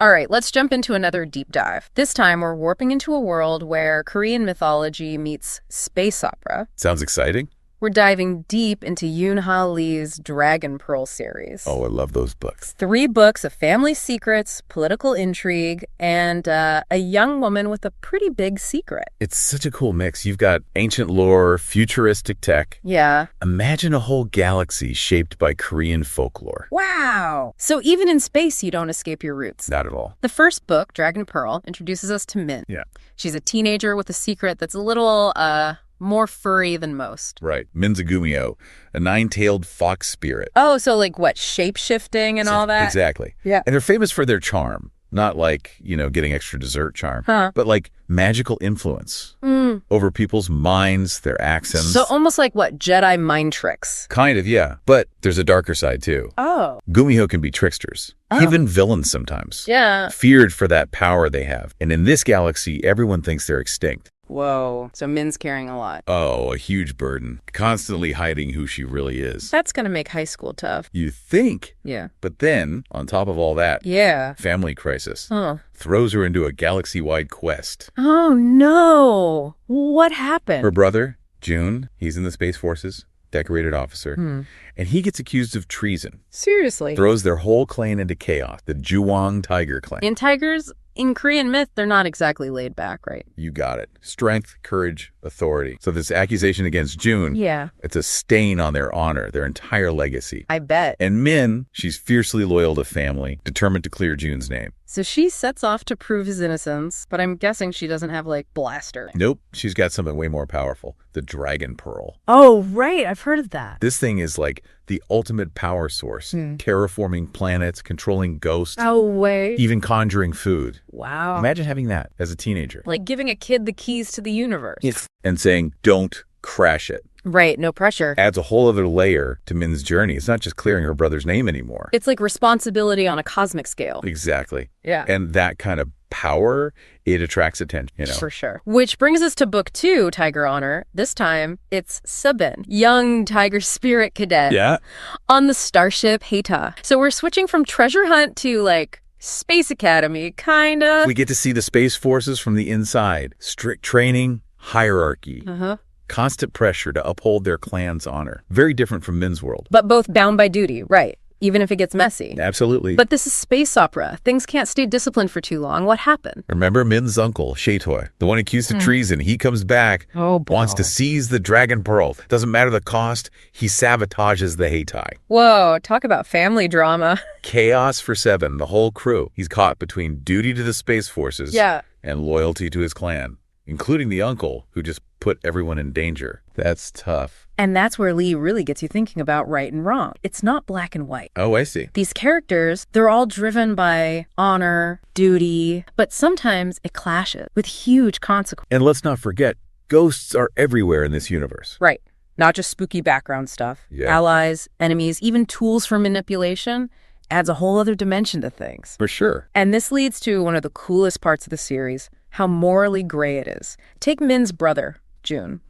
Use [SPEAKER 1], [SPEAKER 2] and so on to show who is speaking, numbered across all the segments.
[SPEAKER 1] All right, let's jump into another deep dive. This time, we're warping into a world where Korean mythology meets space opera.
[SPEAKER 2] Sounds exciting.
[SPEAKER 1] We're diving deep into Yoon Ha Lee's Dragon Pearl series.
[SPEAKER 2] Oh, I love those books.
[SPEAKER 1] 3 books of family secrets, political intrigue, and a young woman with a pretty big secret.
[SPEAKER 2] It's such a cool mix. You've got ancient lore, futuristic tech.
[SPEAKER 1] Yeah.
[SPEAKER 2] Imagine a whole galaxy shaped by Korean folklore.
[SPEAKER 1] Wow! So even in space, you don't escape your roots.
[SPEAKER 2] Not at all.
[SPEAKER 1] The first book, Dragon Pearl, introduces us to Min.
[SPEAKER 2] Yeah.
[SPEAKER 1] She's a teenager with a secret that's a little, more furry than most.
[SPEAKER 2] Right. Minzagumio, a 9-tailed fox spirit.
[SPEAKER 1] Oh, so like what, shape-shifting and all that?
[SPEAKER 2] Exactly.
[SPEAKER 1] Yeah.
[SPEAKER 2] And they're famous for their charm. Not like, getting extra dessert charm, but like magical influence over people's minds, their accents.
[SPEAKER 1] So almost like what, Jedi mind tricks?
[SPEAKER 2] Kind of, yeah. But there's a darker side, too.
[SPEAKER 1] Oh.
[SPEAKER 2] Gumiho can be tricksters, even villains sometimes.
[SPEAKER 1] Yeah.
[SPEAKER 2] Feared for that power they have. And in this galaxy, everyone thinks they're extinct.
[SPEAKER 1] Whoa. So Min's carrying a lot.
[SPEAKER 2] Oh, a huge burden. Constantly hiding who she really is.
[SPEAKER 1] That's going to make high school tough.
[SPEAKER 2] You think.
[SPEAKER 1] Yeah.
[SPEAKER 2] But then, on top of all that,
[SPEAKER 1] Yeah.
[SPEAKER 2] family crisis
[SPEAKER 1] Oh.
[SPEAKER 2] throws her into a galaxy-wide quest.
[SPEAKER 1] Oh, no. What happened?
[SPEAKER 2] Her brother, June, he's in the Space Forces, decorated officer, and he gets accused of treason.
[SPEAKER 1] Seriously?
[SPEAKER 2] Throws their whole clan into chaos, the Juwang Tiger Clan.
[SPEAKER 1] In tigers, in Korean myth, they're not exactly laid back, right?
[SPEAKER 2] You got it. Strength, courage, authority. So this accusation against June,
[SPEAKER 1] Yeah.
[SPEAKER 2] it's a stain on their honor, their entire legacy.
[SPEAKER 1] I bet.
[SPEAKER 2] And Min, she's fiercely loyal to family, determined to clear June's name.
[SPEAKER 1] So she sets off to prove his innocence, but I'm guessing she doesn't have, like, blaster.
[SPEAKER 2] Nope, she's got something way more powerful, the Dragon Pearl.
[SPEAKER 1] Oh, right. I've heard of that.
[SPEAKER 2] This thing is like the ultimate power source, terraforming planets, controlling ghosts,
[SPEAKER 1] Oh, wait.
[SPEAKER 2] even conjuring food.
[SPEAKER 1] Wow.
[SPEAKER 2] Imagine having that as a teenager.
[SPEAKER 1] Like giving a kid the keys to the universe.
[SPEAKER 2] And saying, don't crash it.
[SPEAKER 1] Right. No pressure.
[SPEAKER 2] Adds a whole other layer to Min's journey. It's not just clearing her brother's name anymore.
[SPEAKER 1] It's like responsibility on a cosmic scale.
[SPEAKER 2] Exactly.
[SPEAKER 1] Yeah.
[SPEAKER 2] And that kind of power, it attracts attention,
[SPEAKER 1] For sure. Which brings us to book 2, Tiger Honor. This time, it's Sabin, young tiger spirit cadet.
[SPEAKER 2] Yeah.
[SPEAKER 1] On the starship Haita. So we're switching from treasure hunt to, like, Space Academy, kinda.
[SPEAKER 2] We get to see the Space Forces from the inside. Strict training, hierarchy. Constant pressure to uphold their clan's honor. Very different from Min's world.
[SPEAKER 1] But both bound by duty, right? Even if it gets messy.
[SPEAKER 2] Absolutely.
[SPEAKER 1] But this is space opera. Things can't stay disciplined for too long. What happened?
[SPEAKER 2] Remember Min's uncle, Shaetoy, the one accused of treason. He comes back,
[SPEAKER 1] Oh, boy.
[SPEAKER 2] wants to seize the Dragon Pearl. Doesn't matter the cost, he sabotages the Heitai.
[SPEAKER 1] Whoa, talk about family drama.
[SPEAKER 2] Chaos for Seven, the whole crew. He's caught between duty to the Space Forces
[SPEAKER 1] Yeah.
[SPEAKER 2] and loyalty to his clan, including the uncle who just put everyone in danger. That's tough.
[SPEAKER 1] And that's where Lee really gets you thinking about right and wrong. It's not black and white.
[SPEAKER 2] Oh, I see.
[SPEAKER 1] These characters, they're all driven by honor, duty, but sometimes it clashes with huge consequences.
[SPEAKER 2] And let's not forget, ghosts are everywhere in this universe.
[SPEAKER 1] Right. Not just spooky background stuff.
[SPEAKER 2] Yeah.
[SPEAKER 1] Allies, enemies, even tools for manipulation adds a whole other dimension to things.
[SPEAKER 2] For sure.
[SPEAKER 1] And this leads to one of the coolest parts of the series, how morally gray it is. Take Min's brother, June.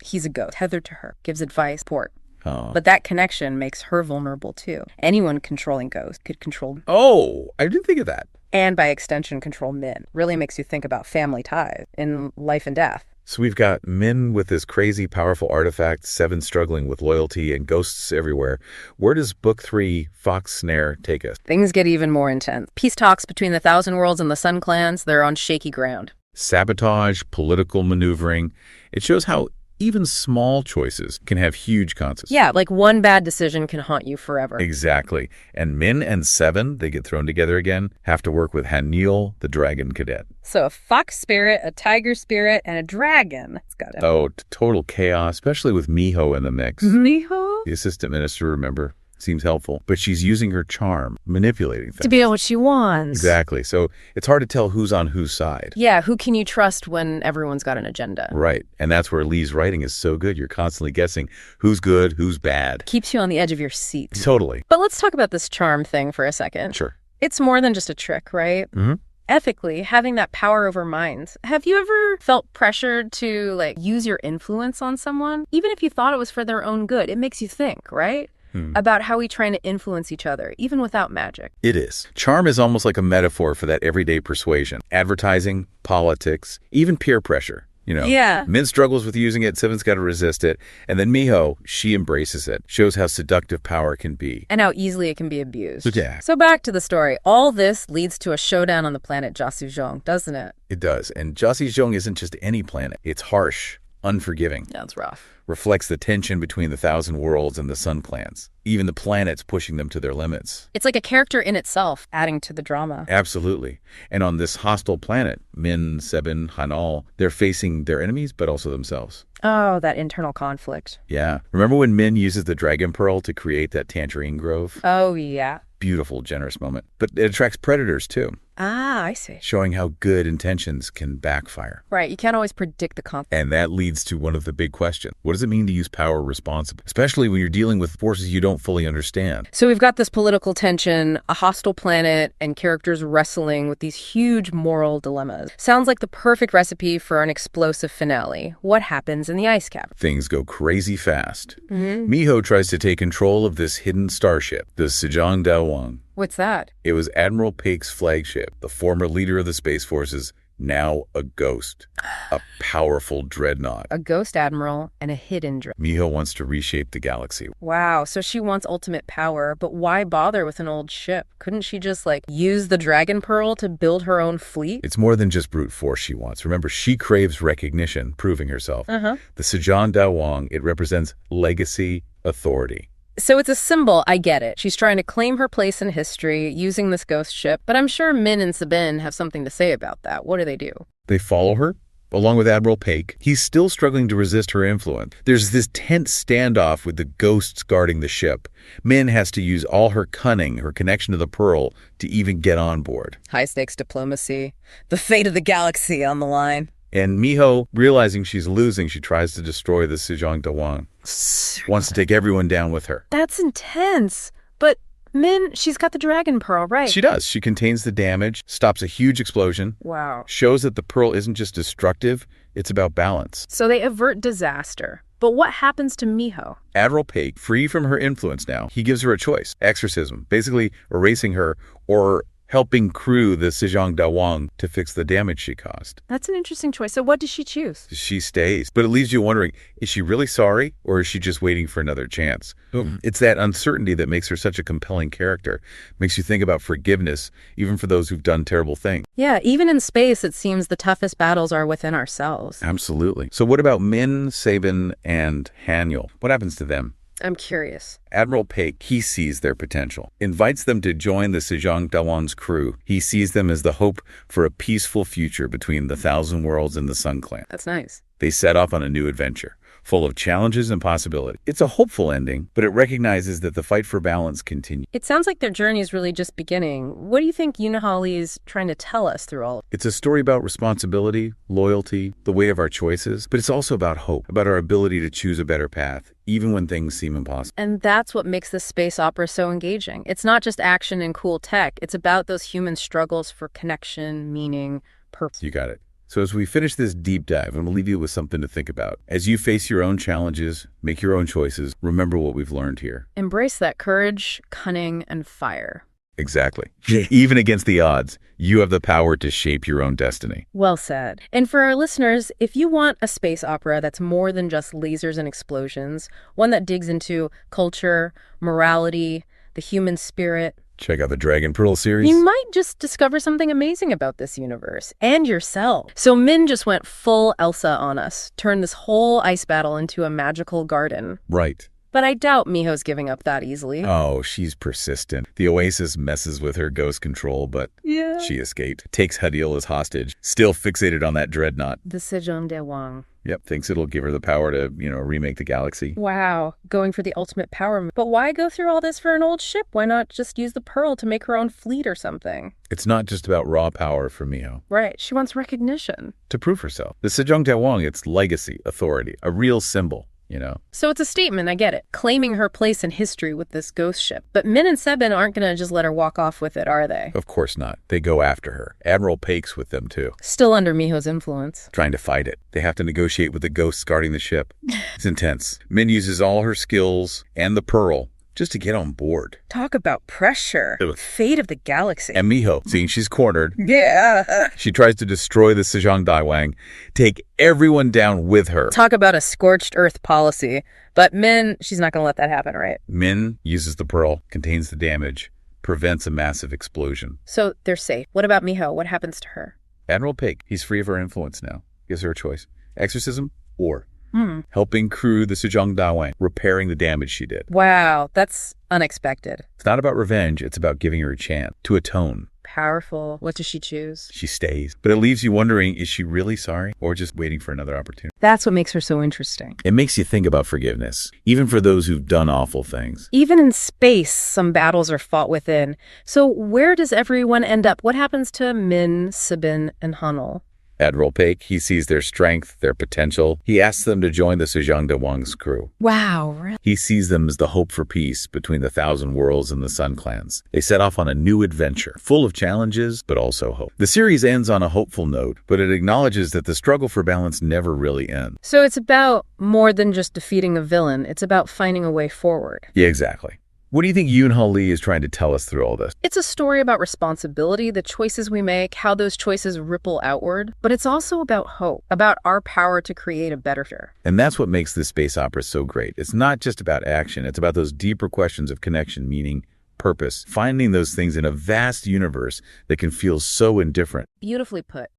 [SPEAKER 1] He's a ghost, tethered to her, gives advice, support.
[SPEAKER 2] Oh.
[SPEAKER 1] But that connection makes her vulnerable too. Anyone controlling ghosts could control,
[SPEAKER 2] Oh, I didn't think of that.
[SPEAKER 1] and by extension control Min. Really makes you think about family ties in life and death.
[SPEAKER 2] So we've got Min with this crazy, powerful artifact, Seven struggling with loyalty, and ghosts everywhere. Where does Book 3, Fox Snare, take us?
[SPEAKER 1] Things get even more intense. Peace talks between the Thousand Worlds and the Sun Clans, they're on shaky ground.
[SPEAKER 2] Sabotage, political maneuvering. It shows how even small choices can have huge consequences.
[SPEAKER 1] Yeah, like one bad decision can haunt you forever.
[SPEAKER 2] Exactly. And Min and Seven, they get thrown together again, have to work with Hanil, the dragon cadet.
[SPEAKER 1] So a fox spirit, a tiger spirit, and a dragon. It's got it.
[SPEAKER 2] Oh, total chaos, especially with Miho in the mix.
[SPEAKER 1] Miho?
[SPEAKER 2] The assistant minister, remember, seems helpful. But she's using her charm, manipulating things.
[SPEAKER 1] To be what she wants.
[SPEAKER 2] Exactly. So it's hard to tell who's on whose side.
[SPEAKER 1] Yeah, who can you trust when everyone's got an agenda?
[SPEAKER 2] Right. And that's where Lee's writing is so good. You're constantly guessing who's good, who's bad.
[SPEAKER 1] Keeps you on the edge of your seat.
[SPEAKER 2] Totally.
[SPEAKER 1] But let's talk about this charm thing for a second.
[SPEAKER 2] Sure.
[SPEAKER 1] It's more than just a trick, right?
[SPEAKER 2] Mm-hmm.
[SPEAKER 1] Ethically, having that power over minds. Have you ever felt pressured to, like, use your influence on someone? Even if you thought it was for their own good, it makes you think, right? about how we trying to influence each other, even without magic.
[SPEAKER 2] It is. Charm is almost like a metaphor for that everyday persuasion. Advertising, politics, even peer pressure.
[SPEAKER 1] Yeah.
[SPEAKER 2] Min struggles with using it, Seven's got to resist it. And then Miho, she embraces it, shows how seductive power can be.
[SPEAKER 1] And how easily it can be abused.
[SPEAKER 2] Yeah.
[SPEAKER 1] So back to the story. All this leads to a showdown on the planet Jiaxuzhong, doesn't it?
[SPEAKER 2] It does. And Jiaxuzhong isn't just any planet. It's harsh, unforgiving.
[SPEAKER 1] Yeah, it's rough.
[SPEAKER 2] Reflects the tension between the Thousand Worlds and the Sun clans. Even the planets pushing them to their limits.
[SPEAKER 1] It's like a character in itself, adding to the drama.
[SPEAKER 2] Absolutely. And on this hostile planet, Min, Sebin, Hanal, they're facing their enemies, but also themselves.
[SPEAKER 1] Oh, that internal conflict.
[SPEAKER 2] Yeah. Remember when Min uses the Dragon Pearl to create that tangerine grove?
[SPEAKER 1] Oh, yeah.
[SPEAKER 2] Beautiful, generous moment. But it attracts predators, too.
[SPEAKER 1] Ah, I see.
[SPEAKER 2] Showing how good intentions can backfire.
[SPEAKER 1] Right, you can't always predict the conflict.
[SPEAKER 2] And that leads to one of the big questions. What does it mean to use power responsibly? Especially when you're dealing with forces you don't fully understand.
[SPEAKER 1] So we've got this political tension, a hostile planet, and characters wrestling with these huge moral dilemmas. Sounds like the perfect recipe for an explosive finale. What happens in the ice cap?
[SPEAKER 2] Things go crazy fast. Miho tries to take control of this hidden starship, the Sejong Daewang.
[SPEAKER 1] What's that?
[SPEAKER 2] It was Admiral Pake's flagship, the former leader of the Space Forces, now a ghost. A powerful dreadnought.
[SPEAKER 1] A ghost admiral and a hidden dreadnought.
[SPEAKER 2] Miho wants to reshape the galaxy.
[SPEAKER 1] Wow, so she wants ultimate power, but why bother with an old ship? Couldn't she just, use the Dragon Pearl to build her own fleet?
[SPEAKER 2] It's more than just brute force she wants. Remember, she craves recognition, proving herself. The Sejong Daewang, it represents legacy, authority.
[SPEAKER 1] So it's a symbol, I get it. She's trying to claim her place in history using this ghost ship, but I'm sure Min and Sabin have something to say about that. What do?
[SPEAKER 2] They follow her, along with Admiral Pake. He's still struggling to resist her influence. There's this tense standoff with the ghosts guarding the ship. Min has to use all her cunning, her connection to the Pearl, to even get on board.
[SPEAKER 1] High-stakes diplomacy. The fate of the galaxy on the line.
[SPEAKER 2] And Miho, realizing she's losing, she tries to destroy the Sejong Daewang. Wants to take everyone down with her.
[SPEAKER 1] That's intense. But Min, she's got the Dragon Pearl, right?
[SPEAKER 2] She does. She contains the damage, stops a huge explosion.
[SPEAKER 1] Wow.
[SPEAKER 2] Shows that the Pearl isn't just destructive, it's about balance.
[SPEAKER 1] So they avert disaster. But what happens to Miho?
[SPEAKER 2] Admiral Pake, free from her influence now, he gives her a choice. Exorcism, basically erasing her or helping crew the Sejong Daewang to fix the damage she caused.
[SPEAKER 1] That's an interesting choice. So what does she choose?
[SPEAKER 2] She stays. But it leaves you wondering, is she really sorry or is she just waiting for another chance? It's that uncertainty that makes her such a compelling character. Makes you think about forgiveness, even for those who've done terrible things.
[SPEAKER 1] Yeah, even in space, it seems the toughest battles are within ourselves.
[SPEAKER 2] Absolutely. So what about Min, Sabin, and Haniel? What happens to them?
[SPEAKER 1] I'm curious.
[SPEAKER 2] Admiral Pake, he sees their potential, invites them to join the Sejong Daewang's crew. He sees them as the hope for a peaceful future between the Thousand Worlds and the Sun Clan.
[SPEAKER 1] That's nice.
[SPEAKER 2] They set off on a new adventure, full of challenges and possibility. It's a hopeful ending, but it recognizes that the fight for balance continues.
[SPEAKER 1] It sounds like their journey is really just beginning. What do you think Yunahali is trying to tell us through all of it?
[SPEAKER 2] It's a story about responsibility, loyalty, the way of our choices, but it's also about hope, about our ability to choose a better path, even when things seem impossible.
[SPEAKER 1] And that's what makes this space opera so engaging. It's not just action and cool tech. It's about those human struggles for connection, meaning, purpose.
[SPEAKER 2] You got it. So as we finish this deep dive, I'm going to leave you with something to think about. As you face your own challenges, make your own choices, remember what we've learned here.
[SPEAKER 1] Embrace that courage, cunning, and fire.
[SPEAKER 2] Exactly. Even against the odds, you have the power to shape your own destiny.
[SPEAKER 1] Well said. And for our listeners, if you want a space opera that's more than just lasers and explosions, one that digs into culture, morality, the human spirit,
[SPEAKER 2] check out the Dragon Pearl series.
[SPEAKER 1] You might just discover something amazing about this universe and yourself. So Min just went full Elsa on us, turned this whole ice battle into a magical garden.
[SPEAKER 2] Right.
[SPEAKER 1] But I doubt Miho's giving up that easily.
[SPEAKER 2] Oh, she's persistent. The Oasis messes with her ghost control, but she escaped. Takes Hadil as hostage. Still fixated on that dreadnought.
[SPEAKER 1] The Sejong Daewang.
[SPEAKER 2] Yep, thinks it'll give her the power to, remake the galaxy.
[SPEAKER 1] Wow, going for the ultimate power. But why go through all this for an old ship? Why not just use the Pearl to make her own fleet or something?
[SPEAKER 2] It's not just about raw power for Miho.
[SPEAKER 1] Right, she wants recognition.
[SPEAKER 2] To prove herself. The Sejong Daewang, it's legacy, authority, a real symbol.
[SPEAKER 1] So it's a statement, I get it, claiming her place in history with this ghost ship. But Min and Sebin aren't going to just let her walk off with it, are they?
[SPEAKER 2] Of course not. They go after her. Admiral Pake's with them, too.
[SPEAKER 1] Still under Miho's influence.
[SPEAKER 2] Trying to fight it. They have to negotiate with the ghosts guarding the ship. It's intense. Min uses all her skills and the Pearl just to get on board.
[SPEAKER 1] Talk about pressure.
[SPEAKER 2] Ugh.
[SPEAKER 1] Fate of the galaxy.
[SPEAKER 2] And Miho, seeing she's cornered,
[SPEAKER 1] Yeah.
[SPEAKER 2] she tries to destroy the Sejong Daiwang, take everyone down with her.
[SPEAKER 1] Talk about a scorched earth policy. But Min, she's not going to let that happen, right?
[SPEAKER 2] Min uses the pearl, contains the damage, prevents a massive explosion.
[SPEAKER 1] So they're safe. What about Miho? What happens to her?
[SPEAKER 2] Admiral Pig, he's free of her influence now. Gives her a choice. Exorcism or helping crew the Sejong Dawang, repairing the damage she did.
[SPEAKER 1] Wow, that's unexpected.
[SPEAKER 2] It's not about revenge, it's about giving her a chance to atone.
[SPEAKER 1] Powerful. What does she choose?
[SPEAKER 2] She stays. But it leaves you wondering, is she really sorry or just waiting for another opportunity?
[SPEAKER 1] That's what makes her so interesting.
[SPEAKER 2] It makes you think about forgiveness, even for those who've done awful things.
[SPEAKER 1] Even in space, some battles are fought within. So where does everyone end up? What happens to Min, Sabin, and Hanul?
[SPEAKER 2] Admiral Paik, he sees their strength, their potential. He asks them to join the Sejong Dawang's crew.
[SPEAKER 1] Wow, really?
[SPEAKER 2] He sees them as the hope for peace between the Thousand Worlds and the Sun Clans. They set off on a new adventure, full of challenges, but also hope. The series ends on a hopeful note, but it acknowledges that the struggle for balance never really ends.
[SPEAKER 1] So it's about more than just defeating a villain. It's about finding a way forward.
[SPEAKER 2] Yeah, exactly. What do you think Yoon-Ho Lee is trying to tell us through all this?
[SPEAKER 1] It's a story about responsibility, the choices we make, how those choices ripple outward. But it's also about hope, about our power to create a better future.
[SPEAKER 2] And that's what makes this space opera so great. It's not just about action. It's about those deeper questions of connection, meaning, purpose, finding those things in a vast universe that can feel so indifferent.
[SPEAKER 1] Beautifully put.